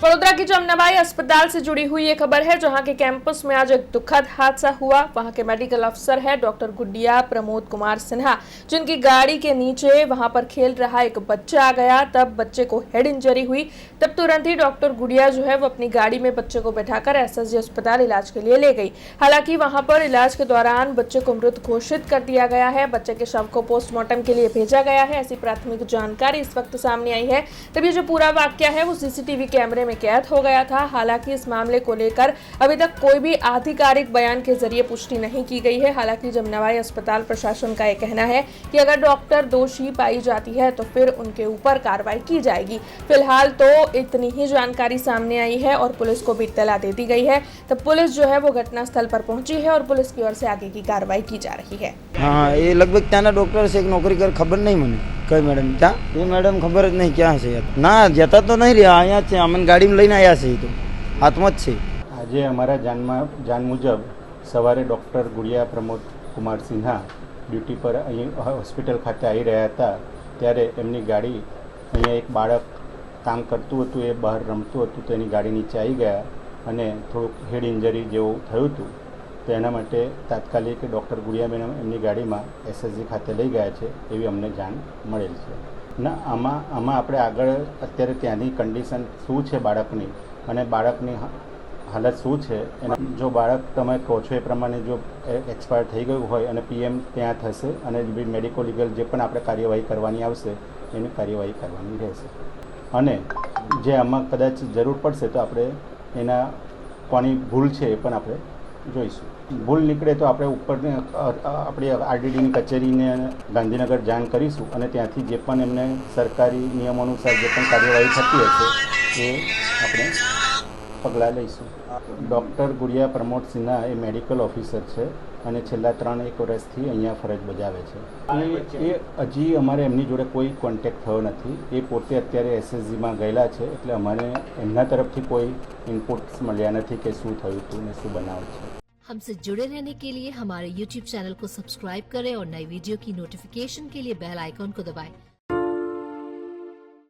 वडोदरा की जमनाबाई अस्पताल से जुड़ी हुई ये खबर है, जहां के कैंपस में आज एक दुखद हादसा हुआ। वहां के मेडिकल अफसर है डॉक्टर गुडिया प्रमोद कुमार सिन्हा, जिनकी गाड़ी के नीचे वहां पर खेल रहा एक बच्चा आ गया। तब बच्चे को हेड इंजरी हुई। तब तुरंत ही डॉक्टर गुडिया जो है वो अपनी गाड़ी में बच्चे को बैठाकर एसएसजी अस्पताल इलाज के लिए ले गई। हालांकि वहां पर इलाज के दौरान बच्चे को मृत घोषित कर दिया गया है। बच्चे के शव को पोस्टमार्टम के लिए भेजा गया है, ऐसी प्राथमिक जानकारी इस वक्त सामने आई है। तब ये जो पूरा वाक्य है वो सीसीटीवी कैमरे में कैद हो गया था। हालांकि इस मामले को लेकर अभी तक कोई भी आधिकारिक बयान के जरिए पुष्टि नहीं की गई है। हालांकि जमनाबाई अस्पताल प्रशासन का यह कहना है कि अगर डॉक्टर दोषी पाई जाती है तो फिर उनके ऊपर कार्रवाई की जाएगी। फिलहाल तो इतनी ही जानकारी सामने आई है और पुलिस को भी इत्तला दे दी गई है। तो पुलिस जो है वो घटनास्थल पर पहुंची है और पुलिस की ओर से आगे की कार्रवाई की जा रही है। हाँ, ये लगभग त्याना डॉक्टर से एक नौकरी कर खबर नहीं મને કઈ મેડમ ત્યાં એ મેડમ ખબર જ નહીં ક્યાં છે ના જતા તો નહીં રહ્યા અહીંયા છે અમને ગાડીમાં લઈને આવ્યા છે તો હાથમાં જ છે। આજે અમારા જાન મુજબ સવારે ડૉક્ટર ગુડિયા પ્રમોદ કુમાર સિન્હા ડ્યુટી પર અહીં હોસ્પિટલ ખાતે આવી રહ્યા હતા ત્યારે એમની ગાડી અહીંયા એક બાળક કામ કરતું હતું, એ બહાર રમતું હતું તો એની ગાડી નીચે આવી ગયા અને થોડુંક હેડ ઇન્જરી જેવું થયું હતું। તો એના માટે તાત્કાલિક ડૉક્ટર ગુડિયા મેડમ એમની ગાડીમાં એસએસજી ખાતે લઈ ગયા છે એવી અમને જાણ મળેલ છે। ના આમાં આપણે આગળ અત્યારે ત્યાંની કન્ડિશન શું છે બાળકની અને બાળકની હાલત શું છે એના જો બાળક તમે કહો છો એ પ્રમાણે જો એક્સપાયર થઈ ગયું હોય અને પીએમ ત્યાં થશે અને મેડિકો લીગલ જે પણ આપણે કાર્યવાહી કરવાની આવશે એની કાર્યવાહી કરવાની રહેશે અને જે આમાં કદાચ જરૂર પડશે તો આપણે એના કોની ભૂલ છે એ પણ આપણે જોઈશું। ભૂલ નીકળે તો આપણે ઉપરની આપણી આરડીડીની કચેરીને ગાંધીનગર જાણ કરીશું અને ત્યાંથી જે પણ એમને સરકારી નિયમો અનુસાર જે પણ કાર્યવાહી થતી હશે એ આપણે પગલાં લઈશું। ડૉક્ટર ગુડિયા પ્રમોદ સિન્હા એ મેડિકલ ઓફિસર છે અને છેલ્લા 3-1 વર્ષથી અહીંયા ફરજ બજાવે છે। એ હજી અમારે એમની જોડે કોઈ કોન્ટેક્ટ થયો નથી। એ પોતે અત્યારે એસએસજીમાં ગયેલા છે એટલે અમારે એમના તરફથી કોઈ ઇનપુટ્સ મળ્યા નથી કે શું થયું હતું ને શું બનાવ છે। हमसे जुड़े रहने के लिए हमारे YouTube चैनल को सब्सक्राइब करें और नई वीडियो की नोटिफिकेशन के लिए बेल आइकॉन को दबाएं।